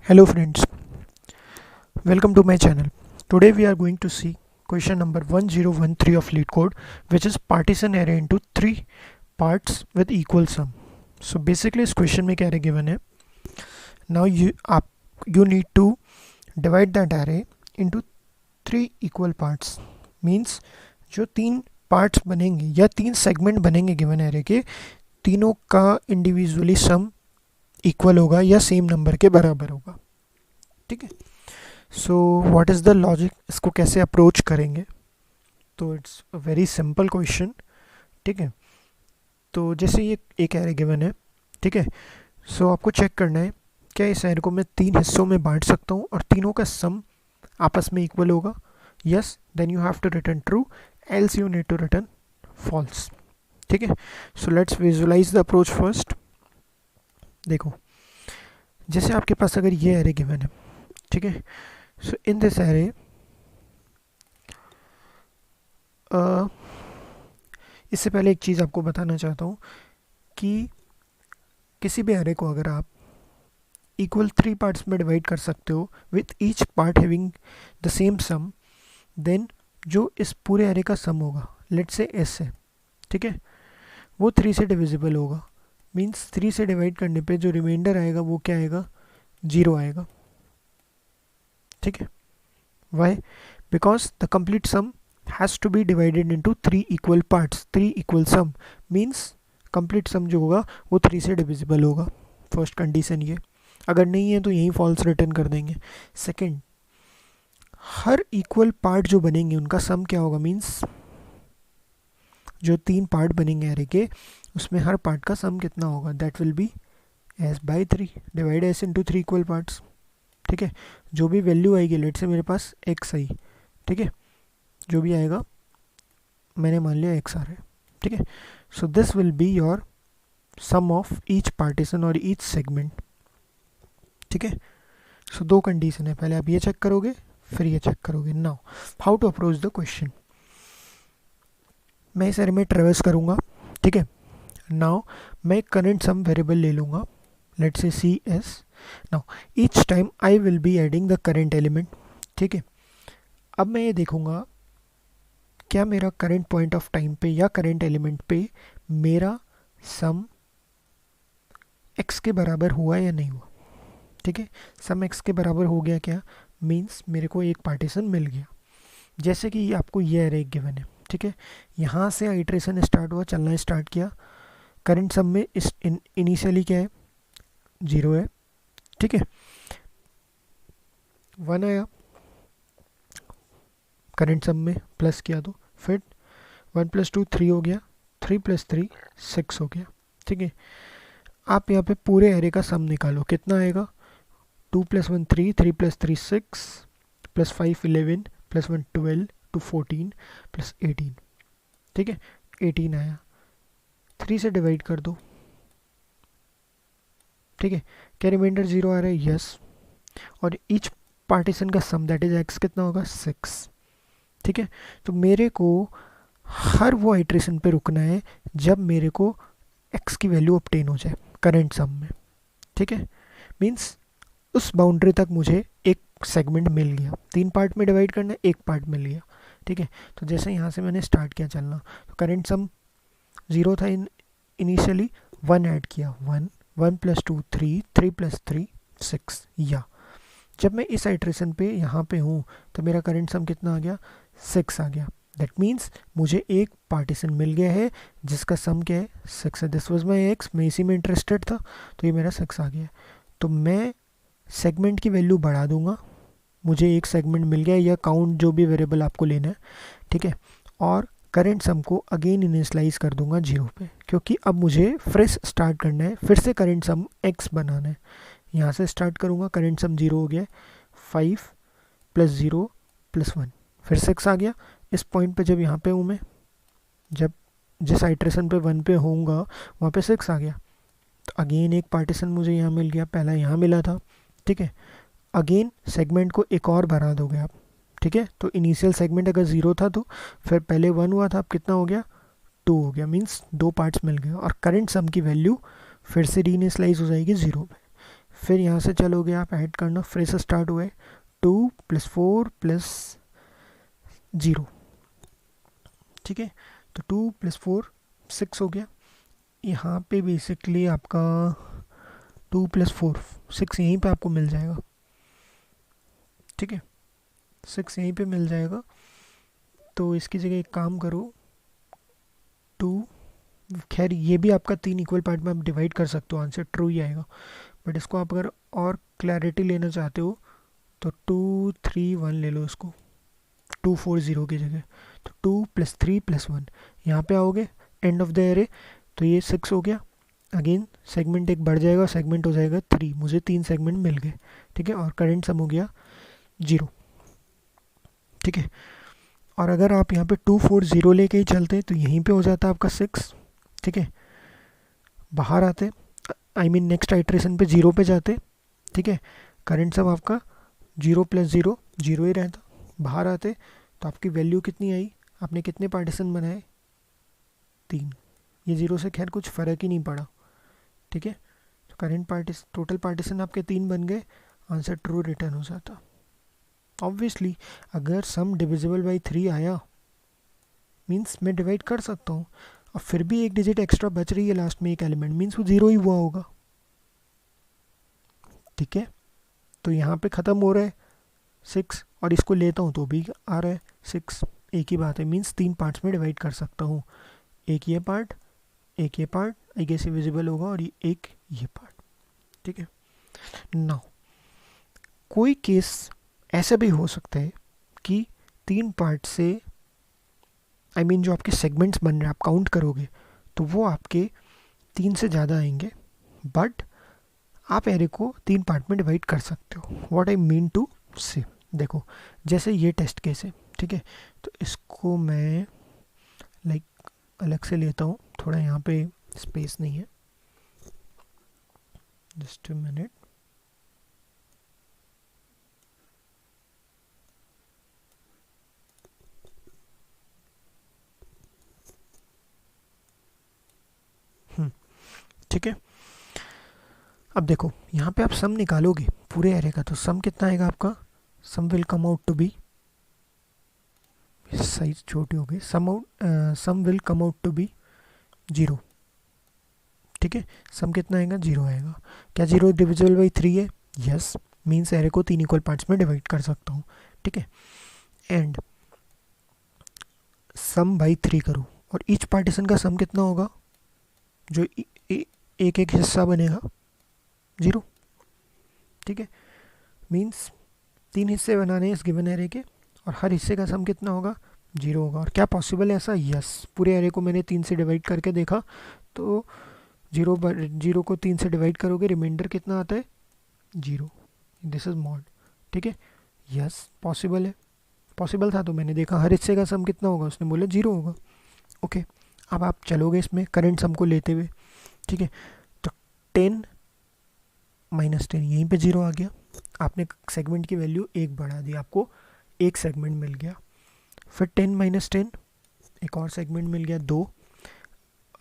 Hello friends, welcome to my channel. Today we are going to see question number 1013 of LeetCode, which is partition array into three parts with equal sum. So basically इस question में क्या array given है. Now you need to divide that array into three equal parts. Means जो तीन parts बनेंगे या तीन segment बनेंगे given array के, तीनों का individually sum इक्वल होगा या सेम नंबर के बराबर होगा. ठीक है. So what is the logic, इसको कैसे अप्रोच करेंगे. तो it's a very simple question. ठीक है. तो जैसे ये एक एरे गिवन है. ठीक है. सो आपको चेक करना है क्या इस एरे को मैं तीन हिस्सों में बांट सकता हूँ और तीनों का सम आपस में इक्वल होगा. Yes, then you have to return true, else you need to return false. ठीक है. So let's visualise the approach first. देखो, जैसे आपके पास अगर ये एरे गिवन है. ठीक है. सो इन दिस एरे इससे पहले एक चीज़ आपको बताना चाहता हूँ कि किसी भी एरे को अगर आप इक्वल थ्री पार्ट्स में डिवाइड कर सकते हो with each part having the same sum, then जो इस पूरे एरे का सम होगा, लेट्स से एस है. ठीक है. वो थ्री से डिविजिबल होगा. मीन्स थ्री से डिवाइड करने पे जो रिमाइंडर आएगा वो क्या आएगा, जीरो आएगा. ठीक है. Why? Because the complete sum has to be divided into three equal parts. Three equal sum means complete sum जो होगा वो थ्री से डिविजिबल होगा. फर्स्ट कंडीशन ये. अगर नहीं है तो यही फॉल्स रिटर्न कर देंगे. सेकंड, हर इक्वल पार्ट जो बनेंगे उनका सम क्या होगा. मीन्स जो तीन पार्ट बनेंगे एरे के, उसमें हर पार्ट का सम कितना होगा, that will be S by three. Divide S into three equal parts. ठीक है. जो भी वैल्यू आएगी, लेट से मेरे पास एक्स आई. ठीक है. जो भी आएगा मैंने मान लिया एक्स आ रहा है. ठीक है. So this will be your sum of each partition और ईच सेगमेंट. ठीक है. सो दो कंडीशन है, पहले आप ये चेक करोगे फिर ये चेक करोगे. Now how to approach the question. मैं इस एरे में ट्रेवर्स करूंगा. ठीक है. नाउ मैं करंट सम वेरिएबल ले लूंगा, let's say C S. Now each time I will be adding the current element. ठीक है. अब मैं ये देखूंगा क्या मेरा करंट पॉइंट ऑफ टाइम पे या करंट एलिमेंट पे मेरा सम एक्स के बराबर हुआ या नहीं हुआ. ठीक है. सम एक्स के बराबर हो गया क्या, मीन्स मेरे को एक पार्टीशन मिल गया. जैसे कि आपको ये एरे गिवन है. ठीक है. यहाँ से आइट्रेशन स्टार्ट हुआ, चलना स्टार्ट किया. करंट सम में इस इनिशियली क्या है, जीरो है. ठीक है. वन आया करंट सम में, प्लस किया तो फिर वन प्लस टू थ्री हो गया, थ्री प्लस थ्री सिक्स हो गया. ठीक है. आप यहाँ पे पूरे एरे का सम निकालो, कितना आएगा. Two plus one three, three plus three six, plus five 11, plus one 12, two 14, plus 18. ठीक है. 18 आया. थ्री से डिवाइड कर दो. ठीक है. क्या रिमाइंडर जीरो आ रहा है, यस. और ईच पार्टीशन का सम दैट इज एक्स कितना होगा, सिक्स. ठीक है. तो मेरे को हर वो आइट्रेशन पे रुकना है जब मेरे को एक्स की वैल्यू ऑब्टेन हो जाए करंट सम में. ठीक है. मीन्स उस बाउंड्री तक मुझे एक सेगमेंट मिल गया. तीन पार्ट में डिवाइड करना है, एक पार्ट मिल गया. ठीक है. तो जैसे यहाँ से मैंने स्टार्ट किया चलना, तो करंट सम ज़ीरो था इनिशियली, वन ऐड किया, one, one plus two three, three plus three six. या जब मैं इस आइट्रेशन पे यहाँ पे हूँ तो मेरा करंट सम कितना आ गया, सिक्स आ गया. दैट मीन्स मुझे एक पार्टीशन मिल गया है जिसका सम क्या है, सिक्स है. दिस वाज माय एक्स, मैं इसी में इंटरेस्टेड था तो ये मेरा सिक्स आ गया. तो मैं सेगमेंट की वैल्यू बढ़ा दूंगा, मुझे एक सेगमेंट मिल गया, या काउंट जो भी वेरिएबल आपको लेना है. ठीक है. और करंट सम को अगेन इनिशियलाइज कर दूंगा जीरो पे, क्योंकि अब मुझे फ्रेश स्टार्ट करना है, फिर से करंट सम एक्स बनाना है. यहाँ से स्टार्ट करूँगा, करंट सम जीरो हो गया, five plus zero plus one, फिर सिक्स आ गया. इस पॉइंट पे जब यहाँ पे हूँ मैं, जब जिस आइट्रेशन पे वन पे होऊंगा वहाँ पे सिक्स आ गया. तो अगेन एक पार्टीशन मुझे यहाँ मिल गया, पहला यहाँ मिला था. ठीक है. अगेन सेगमेंट को एक और बढ़ा दोगे आप. ठीक है. तो इनिशियल सेगमेंट अगर ज़ीरो था तो फिर पहले वन हुआ था, अब कितना हो गया, टू हो गया. मीन्स दो पार्ट्स मिल गए और करंट सम की वैल्यू फिर से री इनिशियलाइज हो जाएगी ज़ीरो पे. फिर यहाँ से चलोगे आप ऐड करना, फिर से स्टार्ट हुए 2 + 4 + 0, ठीक है। तो 2 + 4 6 हो गया। यहाँ पे बेसिकली आपका 2 + 4 6 यहीं पे आपको मिल जाएगा, ठीक है, 6 यहीं पे मिल जाएगा। तो इसकी जगह एक काम करो, 2, खैर ये भी आपका 3 इक्वल पार्ट में आप डिवाइड कर सकते हो, आंसर ट्रू ही आएगा। बट इसको आप अगर और क्लैरिटी लेना चाहते हो तो 2 3 1 ले लो इसको, 2 4 0 की जगह। तो 2 + 3 + 1, यहाँ पे आओगे एंड ऑफ द एरे, तो ये 6 हो गया। अगेन सेगमेंट एक बढ़ जाएगा, सेगमेंट हो जाएगा 3, मुझे 3 सेगमेंट मिल गए, ठीक है। और करंट सम हो गया 0, ठीक है। और अगर आप यहाँ पे 2 4 0 लेके ही चलते तो यहीं पे हो जाता आपका 6, ठीक है। बाहर आते, आई मीन नेक्स्ट आइट्रेशन पे 0 पे जाते, ठीक है। करंट सम आपका 0 + 0 0 ही रहता। बाहर आते तो आपकी वैल्यू कितनी आई, आपने कितने पार्टीशन बनाए, 3। ये 0 से खैर कुछ फ़र्क ही नहीं पड़ा, ठीक है। तो करंट पार्टीशन, टोटल पार्टीशन आपके 3 बन गए, आंसर ट्रू रिटर्न हो जाता। ऑब्वियसली अगर सम डिविजिबल बाई 3 आया मीन्स मैं डिवाइड कर सकता हूँ, और फिर भी एक डिजिट एक्स्ट्रा बच रही है लास्ट में एक एलिमेंट, मीन्स वो 0 ही हुआ होगा, ठीक है। तो यहाँ पे ख़त्म हो रहा है 6, और इसको लेता हूँ तो भी आ रहा है 6, एक ही बात है, मीन्स 3 पार्ट्स में डिवाइड कर सकता हूँ, एक ये पार्ट, एक ये पार्ट, एक ऐसे विजिबल होगा, और एक ये पार्ट, ठीक है। नाउ कोई केस ऐसा भी हो सकता है कि 3 पार्ट से, आई मीन जो आपके सेगमेंट्स बन रहे हैं आप काउंट करोगे तो वो आपके 3 से ज़्यादा आएंगे, बट आप एरे को 3 पार्ट में डिवाइड कर सकते हो। व्हाट आई मीन टू से, देखो जैसे ये टेस्ट केस है, ठीक है। तो इसको मैं लाइक अलग से लेता हूँ, थोड़ा यहाँ पे स्पेस नहीं है, जस्ट अ मिनट। ठीक है। अब देखो यहाँ पे आप सम निकालोगे पूरे एरे का, तो सम कितना आएगा आपका, sum will come out to be, size छोटी हो गई, sum will come out to be 0, ठीक है। सम कितना आएगा, 0 आएगा। क्या 0 डिविजिबल बाई 3 है, यस, मीन्स एरे को 3 इक्वल पार्ट्स में डिवाइड कर सकता हूँ, ठीक है। एंड सम बाई 3 करूँ, और ईच पार्टीशन का सम कितना होगा, जो एक एक हिस्सा बनेगा 0, ठीक है। मीन्स 3 हिस्से बनाने हैं इस गिवन एरे के, और हर हिस्से का सम कितना होगा, 0 होगा। और क्या पॉसिबल है ऐसा, यस, पूरे एरे को मैंने 3 से डिवाइड करके देखा, तो 0 को 3 से डिवाइड करोगे रिमाइंडर कितना आता है, 0, दिस इज मॉड, ठीक है। यस पॉसिबल है, पॉसिबल था तो मैंने देखा हर हिस्से का सम कितना होगा, उसने बोला 0 होगा, ओके। अब आप चलोगे इसमें करंट सम को लेते हुए, ठीक है। तो 10 - 10 यहीं पे 0 आ गया, आपने सेगमेंट की वैल्यू 1 बढ़ा दी, आपको एक सेगमेंट मिल गया। फिर 10 - 10 एक और सेगमेंट मिल गया 2।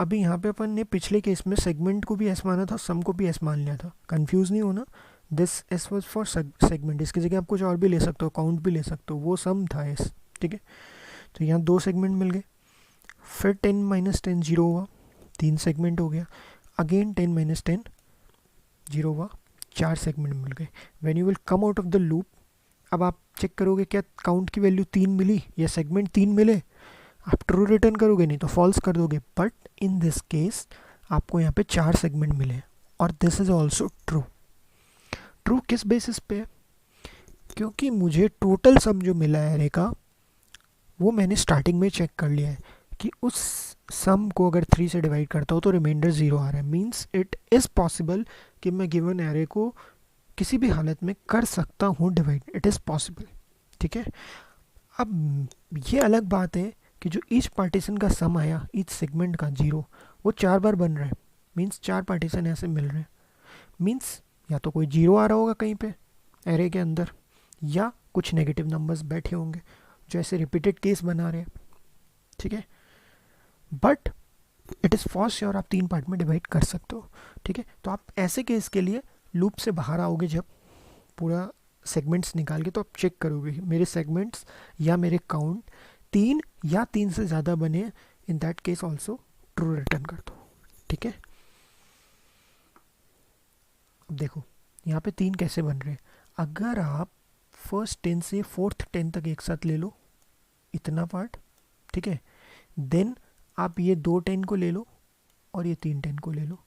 अभी यहाँ पे अपन ने पिछले केस में सेगमेंट को भी एस माना था, सम को भी एस मान लिया था, कंफ्यूज नहीं होना, this S was for segment, इसकी जगह आप कुछ और भी ले सकते हो, काउंट भी ले सकते हो, वो सम था एस, ठीक है। तो यहाँ 2 सेगमेंट मिल गए। फिर 10 - 10 0 हुआ, 3 सेगमेंट हो गया। अगेन 10 - 10 0 हुआ, 4 सेगमेंट मिल गए। When you will come out of the loop, अब आप चेक करोगे क्या काउंट की वैल्यू 3 मिली या सेगमेंट 3 मिले, आप ट्रू रिटर्न करोगे, नहीं तो फॉल्स कर दोगे। बट इन दिस केस आपको यहाँ पे 4 सेगमेंट मिले, और this is also true. True किस बेसिस पे है, क्योंकि मुझे टोटल सम जो मिला है एरे का, वो मैंने स्टार्टिंग में चेक कर लिया है कि उस सम को अगर 3 से डिवाइड करता हूँ तो रिमाइंडर 0 आ रहा है, मीन्स इट इज़ पॉसिबल कि मैं गिवन एरे को किसी भी हालत में कर सकता हूँ डिवाइड, इट इज़ पॉसिबल, ठीक है। अब ये अलग बात है कि जो ईच पार्टीशन का सम आया, ईच सेगमेंट का 0, वो 4 बार बन रहा है, मीन्स 4 पार्टीशन ऐसे मिल रहे हैं, मीन्स या तो कोई 0 आ रहा होगा कहीं पे एरे के अंदर, या कुछ नेगेटिव नंबर्स बैठे होंगे जो ऐसे रिपीटेड केस बना रहे हैं, ठीक है। But it is for sure आप 3 पार्ट में डिवाइड कर सकते हो, ठीक है। तो आप ऐसे केस के लिए लूप से बाहर आओगे जब पूरा सेगमेंट्स निकाल के, तो आप चेक करोगे मेरे सेगमेंट्स या मेरे काउंट 3 या 3 से ज़्यादा बने, इन that case also true return कर दो। ठीक है, अब देखो यहाँ पे 3 कैसे बन रहे हैं। अगर आप फर्स्ट 10 से फोर्थ 10 तक एक साथ ले लो, इतना पार्ट, ठीक है, देन आप ये 2 10 को ले लो और ये 3 10 को ले लो।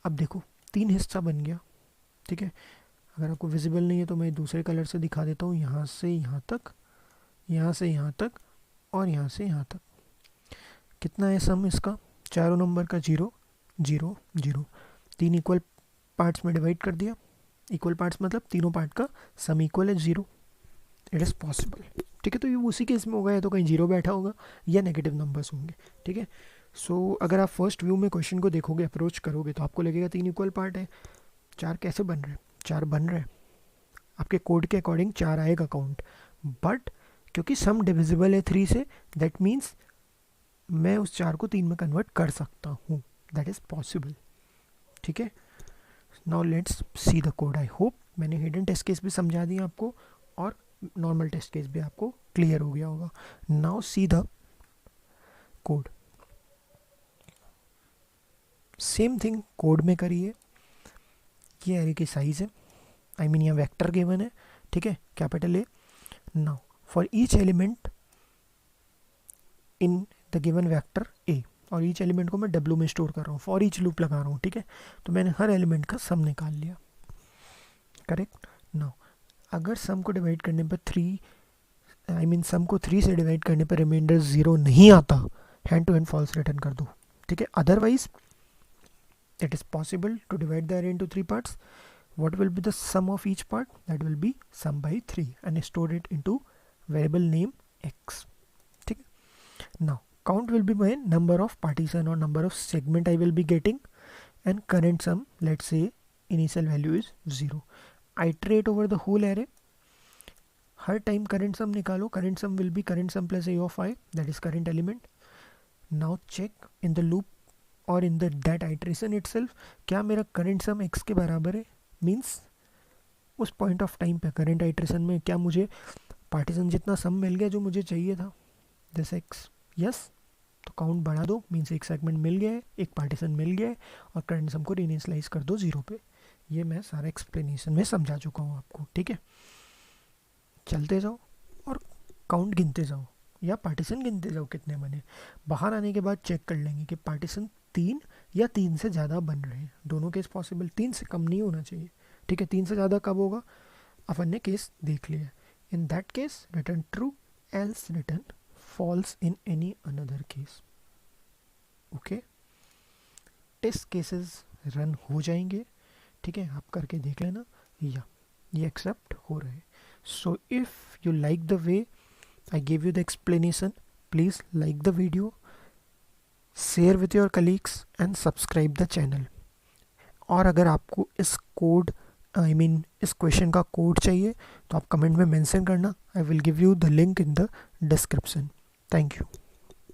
अब देखो 3 हिस्सा बन गया। ठीक है, अगर आपको विजिबल नहीं है तो मैं दूसरे कलर से दिखा देता हूँ। यहाँ से यहाँ तक, यहाँ से यहाँ तक और यहाँ से यहाँ तक। कितना है सम इसका? चारों नंबर का 0 0 0। 3 इक्वल पार्ट्स में डिवाइड कर दिया। इक्वल पार्ट्स मतलब तीनों पार्ट का सम इक्वल है 0। It is possible. ठीक है, तो ये उसी केस में होगा, या तो कहीं 0 बैठा होगा या नेगेटिव नंबर्स होंगे। ठीक है, सो अगर आप फर्स्ट व्यू में क्वेश्चन को देखोगे, अप्रोच करोगे, तो आपको लगेगा 3 इक्वल पार्ट है। 4 कैसे बन रहे हैं? 4 बन रहे हैं, आपके कोड के अकॉर्डिंग 4 आएगा काउंट, बट क्योंकि सम डिविजिबल है 3 से, दैट मीन्स मैं उस 4 को 3 में कन्वर्ट कर सकता हूँ। That is possible. ठीक है, now let's see the code. I hope मैंने हिडन टेस्ट केस भी समझा दिया आपको और नॉर्मल टेस्ट केस भी आपको क्लियर हो गया होगा। Now see the code. Same thing code में करिए। ये एरे की साइज है, आई मीन यहाँ वेक्टर गिवन है। ठीक है, capital A. Now for each element in the given vector A, और ईच एलिमेंट को मैं डब्ल्यू में स्टोर कर रहा हूँ, फॉर ईच लूप लगा रहा हूँ। ठीक है, तो मैंने हर एलिमेंट का सम निकाल लिया। करेक्ट। नाउ अगर सम को डिवाइड करने पर 3, आई मीन सम को 3 से डिवाइड करने पर रिमाइंडर 0 नहीं आता, hand to hand false return कर दो। ठीक है, otherwise it is possible to divide the array into 3 parts. What will be the sum of each part? That will be sum by 3 and store it into variable name x. ठीक है, now count will be my number of partition or number of segment I will be getting, and current sum, let's say initial value is 0. Iterate over the whole array. Her time current sum निकालो. current sum will be current sum plus a of I, that is current element. Now check in the loop और in the that iteration itself, क्या मेरा current सम x के बराबर है? Means उस point of time पे current iteration में क्या मुझे पार्टीशन जितना सम मिल गया जो मुझे चाहिए था, दिस x? यस, तो काउंट बढ़ा दो, मीन्स एक सेगमेंट मिल गया है, एक पार्टीशन मिल गया है, और करंट सम को रीइनिशियलाइज कर दो 0 पे। ये मैं सारा एक्सप्लेनेशन में समझा चुका हूँ आपको। ठीक है, चलते जाओ और काउंट गिनते जाओ या पार्टीशन गिनते जाओ कितने बने। बाहर आने के बाद चेक कर लेंगे कि पार्टीशन 3 या 3 से ज़्यादा बन रहे हैं। दोनों केस पॉसिबल, 3 से कम नहीं होना चाहिए। ठीक है, 3 से ज़्यादा कब होगा? अपन ने केस देख लिया। In that case return true, else return false in any another case. Okay, test cases run हो जाएंगे। ठीक है, आप करके देख लेना, या ये एक्सेप्ट हो रहे हैं। So if you like the way I gave you the explanation, please like the video, share with your colleagues and subscribe the channel. और अगर आपको इस कोड, आई मीन इस क्वेश्चन का कोड चाहिए तो आप कमेंट में मेंशन करना। I will give you the link in the description. Thank you.